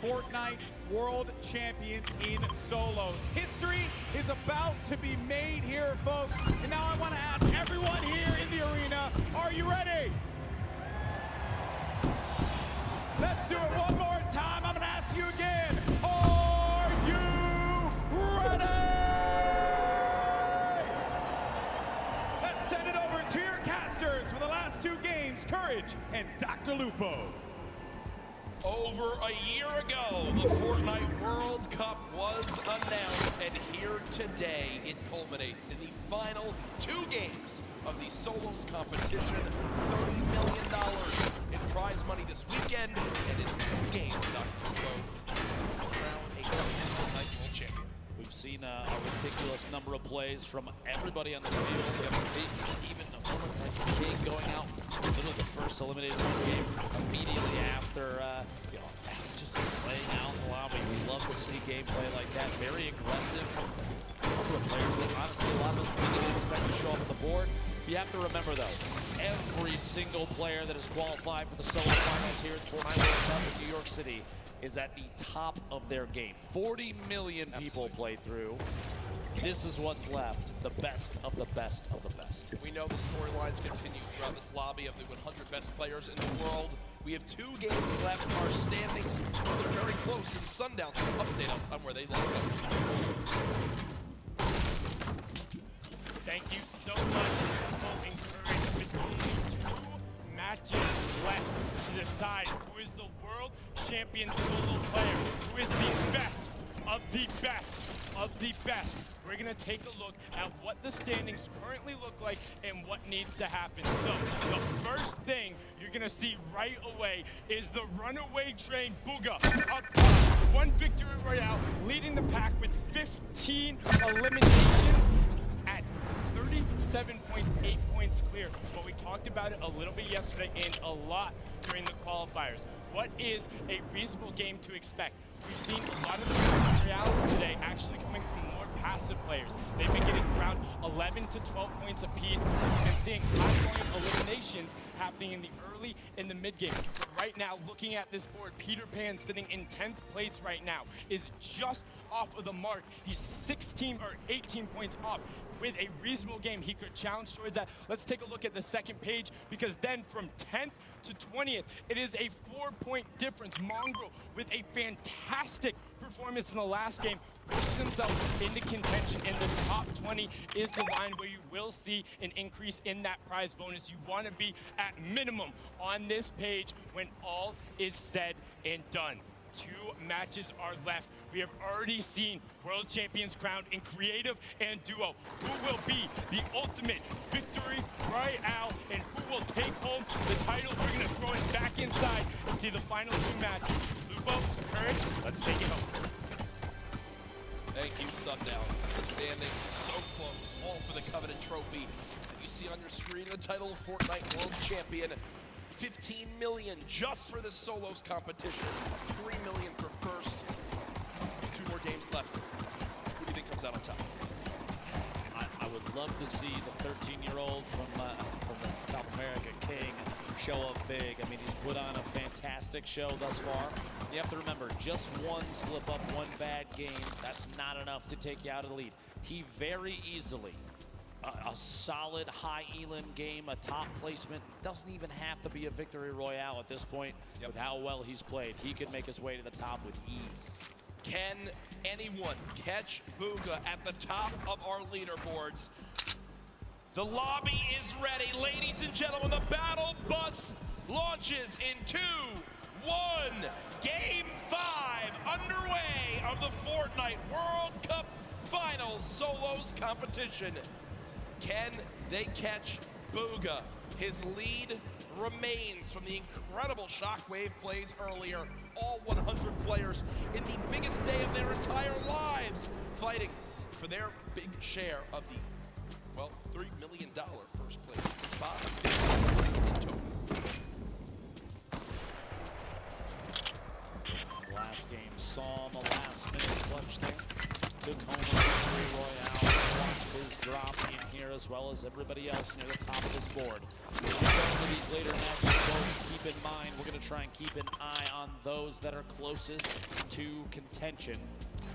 Fortnite World Champions in solos. History is about to be made here, folks. And now I want to ask everyone here in the arena, are you ready? Let's do it one more time. I'm going to ask you again. Are you ready? Let's send it over to your casters for the last two games, Courage and Dr. Lupo. Over a year ago, the Fortnite World Cup was announced, and here today it culminates in the final two games of the solos competition. $30 million in prize money this weekend, and in two games, Dr. Lupo will crown a Fortnite World Champion. We've seen a ridiculous number of plays from everybody on the field. Even moments like King going out, literally the first eliminated game immediately after, just slaying out the lobby. We love to see gameplay like that. Very aggressive. A number of players that honestly a lot of us didn't even expect to show up on the board. You have to remember though, every single player that has qualified for the solo finals here at Fortnite World Cup in New York City is at the top of their game. 40 million people played through. This is what's left, the best of the best of the best. We know the storylines continue throughout this lobby of the 100 best players in the world. We have two games left. Our standings, they're very close, and Sundown's going to update us on where they line up. Thank you so much. Full encouragement with only two matches left to decide who is the world champion solo player, who is the best of the best of the best. We're gonna take a look at what the standings currently look like and what needs to happen. So the first thing you're gonna see right away is the runaway train Booga up top. One victory royale leading the pack with 15 eliminations at 37.8 points clear. But we talked about it a little bit yesterday and a lot during the qualifiers. What is a reasonable game to expect? We've seen a lot of the royales today actually coming from more passive players. They've been getting around 11 to 12 points apiece and seeing high volume eliminations happening in the early and the mid game. But right now, looking at this board, Peter Pan sitting in 10th place right now is just off of the mark. He's 16 or 18 points off. With a reasonable game, he could challenge towards that. Let's take a look at the second page, because then from 10th to 20th, it is a 4-point difference. Mongrel, with a fantastic performance in the last game, pushes himself into contention, and this top 20 is the line where you will see an increase in that prize bonus. You want to be at minimum on this page when all is said and done. Two matches are left. We have already seen world champions crowned in creative and duo. Who will be the ultimate victory royale, and who will take home the title? We're gonna throw it back inside and see the final two matches. Lupo, Courage, let's take it home. Thank you, Sundown. The standings so close, all for the coveted trophy that you see on your screen. The title of Fortnite World Champion. 15 million just for this solos competition. 3 million for first. Two more games left. Who do you think comes out on top? I would love to see the 13-year-old from South America, King, show up big. I mean, he's put on a fantastic show thus far. You have to remember, just one slip up, one bad game, that's not enough to take you out of the lead. He very easily, a solid high elim game, a top placement, doesn't even have to be a victory royale at this point. With how well he's played, he could make his way to the top with ease. Can anyone catch Booga at the top of our leaderboards? The lobby is ready, ladies and gentlemen. The battle bus launches in 2, 1. Game 5 underway of the Fortnite World Cup Finals Solos competition. Can they catch Booga? His lead remains from the incredible shockwave plays earlier. All 100 players in the biggest day of their entire lives fighting for their big share of the, well, $3 million first place spot in total. Last game saw him a last-minute clutch there. Took home a victory royale. Watched his drop in here as well as everybody else near the top of this board. For these later matches, folks, keep in mind, we're going to try and keep an eye on those that are closest to contention,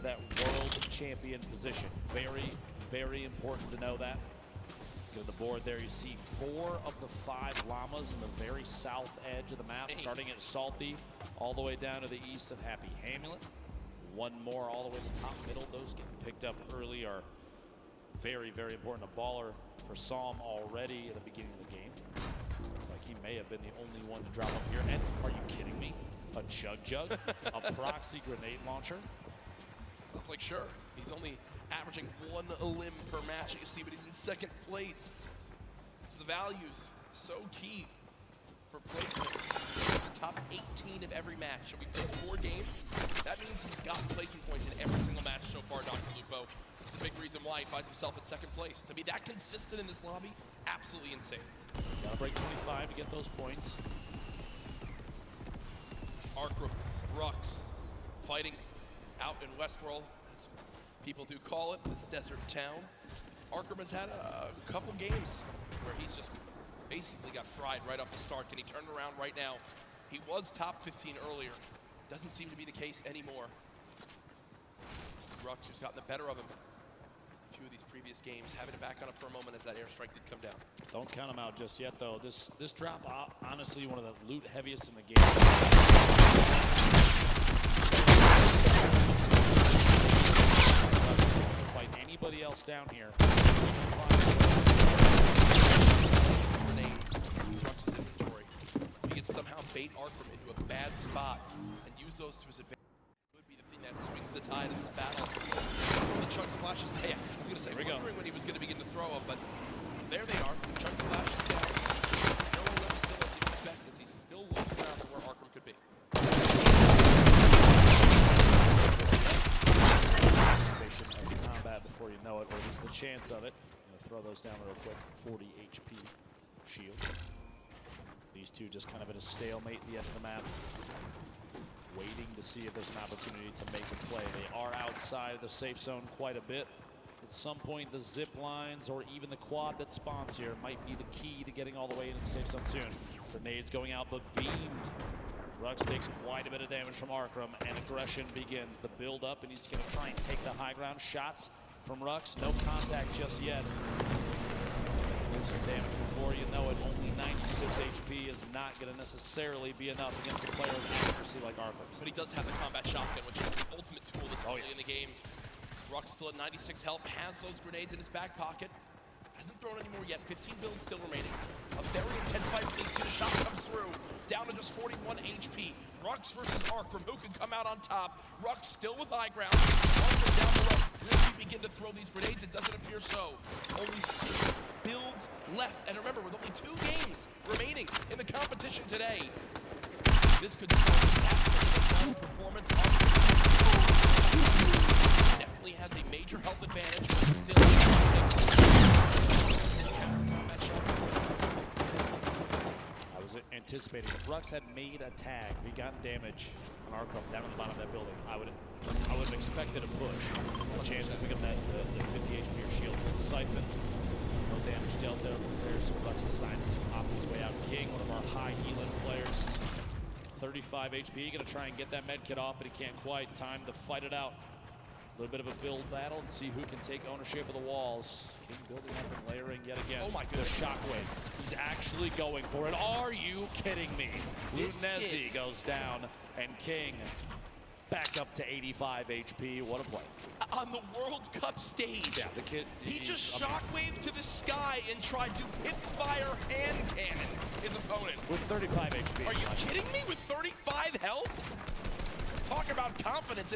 that world champion position. Very, very important to know that. Go to the board there, you see 4 of the 5 llamas in the very south edge of the map, starting at Salty, all the way down to the east of Happy Hamlet. 1 more all the way to the top middle. Those getting picked up early are very, very important. A baller for Psalm already at the beginning of the game. Looks like he may have been the only one to drop up here. And are you kidding me? A Jug, a proxy grenade launcher. Looks like sure. He's only averaging 1 limb per match. You see, but he's in 2nd place. So the value's so key for placement. The top 18 of every match. So we played 4 games. That means he's gotten placement points in every single match so far, Dr. Lupo. It's a big reason why he finds himself in 2nd place. To be that consistent in this lobby, absolutely insane. Gotta break 25 to get those points. Arkram, Rux, fighting out in Westworld, as people do call it, this desert town. Arkram has had a couple games where he's just basically got fried right off the start. Can he turn it around right now? He was top 15 earlier. Doesn't seem to be the case anymore. Rux, who's gotten the better of him a few of these previous games, having it back on it for a moment as that airstrike did come down. Don't count him out just yet, though. This drop, honestly, one of the loot heaviest in the game. Fight anybody else down here. Grenades, Rux's inventory. He can somehow bait Arkram into a bad spot and use those to his advantage. Would be the thing that swings the tide in this battle. The chug splashes down. I was going to say, wondering when he was going to begin to throw them, but there they are. Chug splashes down. No one left still as you'd expect, as he's still looking around for where Arkram could be. Anticipation of combat before you know it, or at least the chance of it. I'm gonna throw those down real quick. 40 HP shield. These two just kind of at a stalemate at the end of the map, waiting to see if there's an opportunity to make a play. They are outside of the safe zone quite a bit. At some point, the zip lines or even the quad that spawns here might be the key to getting all the way into the safe zone soon. Grenades going out, but beamed. Rux takes quite a bit of damage from Arkram, and aggression begins. The build up, and he's going to try and take the high ground. Shots from Rux, no contact just yet. Some damage before you know it. Only 96 HP is not going to necessarily be enough against a player with accuracy like Arkram's. But he does have the combat shotgun, which is the ultimate tool this early in the game. Rux still at 96 health, has those grenades in his back pocket. Hasn't thrown any more yet. 15 builds still remaining. A very intense fight for these two. The shot comes through. Down to just 41 HP. Rux versus Arkram. Who can come out on top? Rux still with high ground. Arkram down below. Will he begin to throw these grenades? It doesn't appear so. Only 6 builds left. And remember, with only 2 games remaining in the competition today, this could be a performance. Definitely has a major health advantage, but still I was anticipating if Rux had made a tag, if he got damage on Arkram down at the bottom of that building, I would have expected a push. A chance to pick up that the 50 HP or shield was a siphon. No damage dealt there. There's Rux decides to pop his way out. King, one of our high healing players. 35 HP, gonna try and get that med kit off, but he can't quite. Time to fight it out. A little bit of a build battle and see who can take ownership of the walls. King building up and layering yet again. Oh my goodness. The shockwave. He's actually going for it. Are you kidding me? Lunezi goes down, and King back up to 85 HP. What a play. On the World Cup stage, Yeah, the kid. he just shockwaved to the sky and tried to hip fire hand cannon his opponent. With 35 HP. Are you kidding me? With 35 health? Talk about confidence.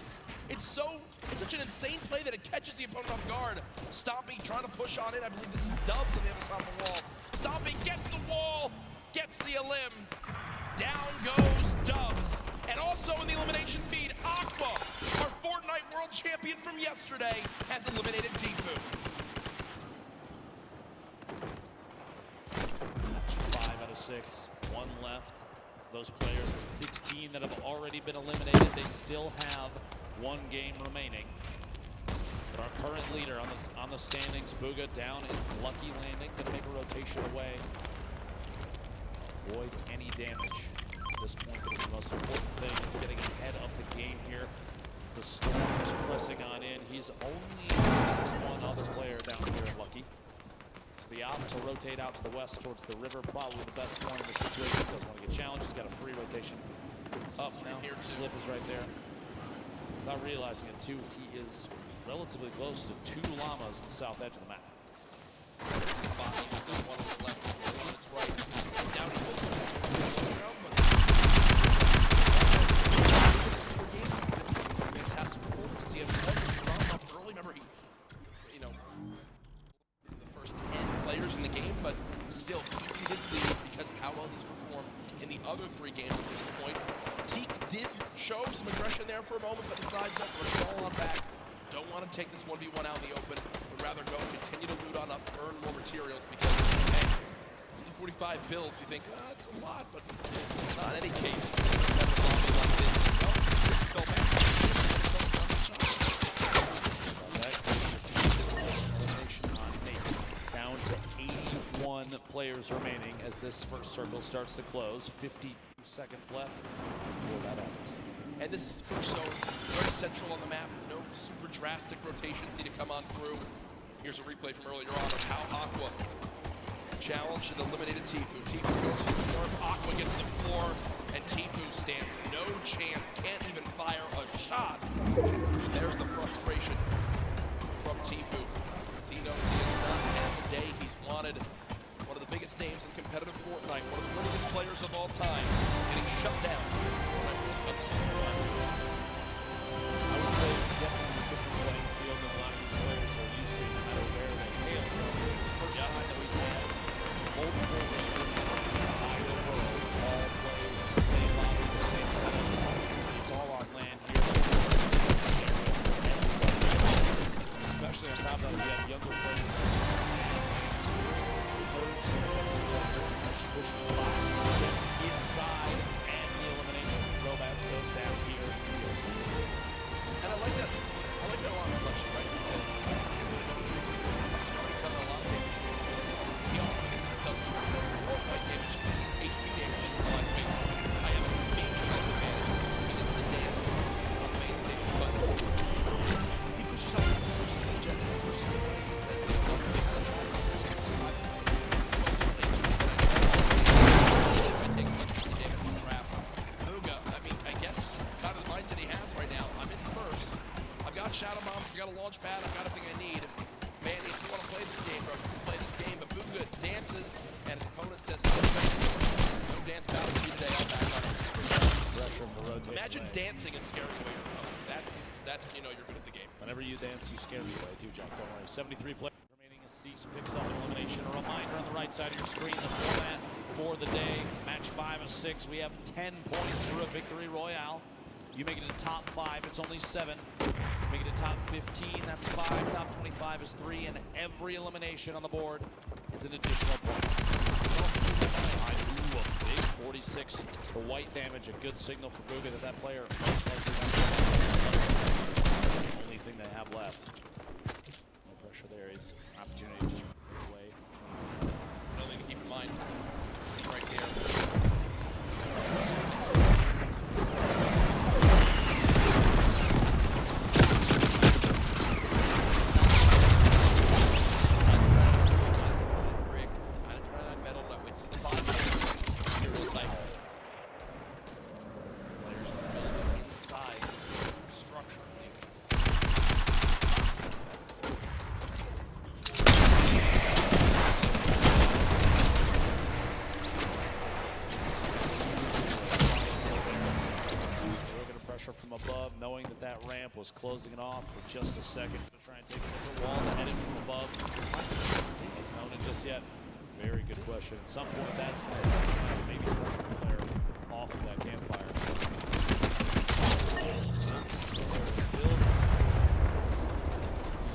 It's such an insane play that it catches the opponent off guard. Stomping, trying to push on it. I believe this is Dubs on the other side of the wall. Stomping gets the wall, gets the elim. Down goes Dubs. And also in the elimination feed, Aqua, our Fortnite World Champion from yesterday, has eliminated Deepu. 5 out of 6. 1 left. Those players, the 16 that have already been eliminated, they still have 1 game remaining. But our current leader on the standings, Booga, down in Lucky Landing, gonna make a rotation away avoid any damage. At this point, the most important thing is getting ahead of the game here. As the Storm is pressing on in, he's only against one other player down here, Lucky. So the op to rotate out to the west towards the river, probably the best one in the situation. He doesn't want to get challenged. He's got a free rotation up now. Slip is right there. Without realizing it too, he is relatively close to 2 llamas in the south edge of the map. Body, one on the left, one on his right. Down he goes. Fantastic performances. He had one up early. Remember, he, the first 10 players in the game, but still keeping his lead because of how well he's performed in the other 3 games up to this point. Teak did show some aggression there for a moment, but decides that we're all on back. Don't want to take this 1v1 out in the open, but rather go continue to loot on up, earn more materials because, hey, 45 builds, you think, that's a lot, but not in any case. Elimination on Nate. Down to 81 players remaining as this first circle starts to close. 52 seconds left before that happens. And this is first zone, very central on the map. No super drastic rotations need to come on through. Here's a replay from earlier on of how Aqua challenged and eliminated Tifu. Tifu goes to the north, Aqua gets the floor, and Tifu stands no chance, can't even fire a shot. And there's the frustration from Tifu. He knows he has not had the day he's wanted. One of the biggest names in competitive Fortnite, one of the winningest players of all time, getting shut down. I would say it's definitely a different playing field than a lot of these players are used to, no matter where they hail from. This is the first time that we've had multiple regions from the entire world all play the same lobby, the same settings. It's all on land here. Especially on top of that, we have younger players. She pushes the box, gets inside, and the elimination. Romance goes down here. And I like that. I like that a lot of reflection, right? Because he's already done a lot of damage. He also does more white damage, HP damage. Wait, I have a major disadvantage. He did the dance on the main stage, but he pushes up the first stage and the first stage. Shadow bombs, I've got a launch pad, I've got everything I need. Man, if you want to play this game, bro, you can play this game, but Booga dances, and his opponent says, no dance battle for you today, I'll back on it. Imagine dancing and scaring away your opponent. That's you're good at the game. Whenever you dance, you scare me away too, Jack, don't worry. 73 players remaining as Cease picks up an elimination. A reminder on the right side of your screen, the format for the day. Match 5 of 6, we have 10 points for a victory royale. You make it to top 5, it's only 7. Make it to top 15, that's 5. Top 25 is 3, and every elimination on the board is an additional point. I do a big 46 for white damage, a good signal for Booga that player most likely that's the only thing they have left. No pressure there, is an opportunity to just break away. Another thing to keep in mind, see right there. From above, knowing that ramp was closing it off for just a second to try and take a look at the wall to head in from above. He's known it just yet. Very good question. At some point, that's going to maybe push the player off of that campfire. Still,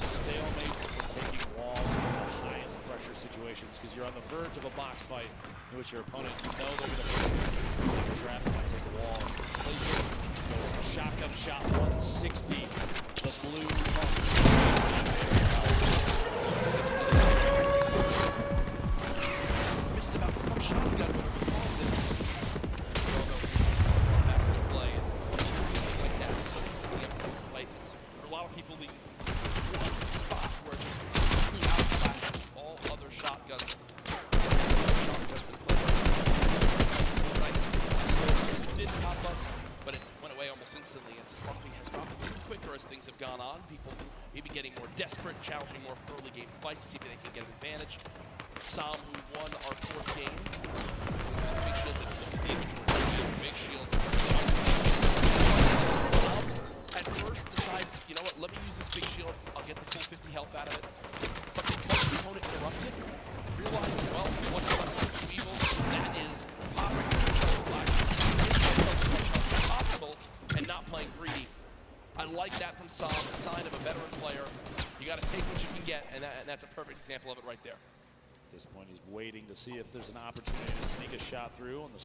stalemates for taking walls in the highest pressure situations because you're on the verge of a box fight in which your opponent, they're going to trap and take a wall. Place it. Shotgun shot 160. The blue pump. Missed about the shotgun, but it was all almost instantly as this lobby has dropped a little quicker as things have gone on. People maybe getting more desperate, challenging more early game fights to see if they can get an advantage. Sam, who won our 4th game, big shields and big shields. Sam at first decides, you know what, let me use this big shield, I'll get the full 50 health out of it. But because the opponent interrupts it, realizes, well, what's the lesson of evil? That is popping possible and not playing greedy. I like that from Sam, a sign of a veteran player. You got to take what you can get, and that's a perfect example of it right there. At this point, he's waiting to see if there's an opportunity to sneak a shot through on the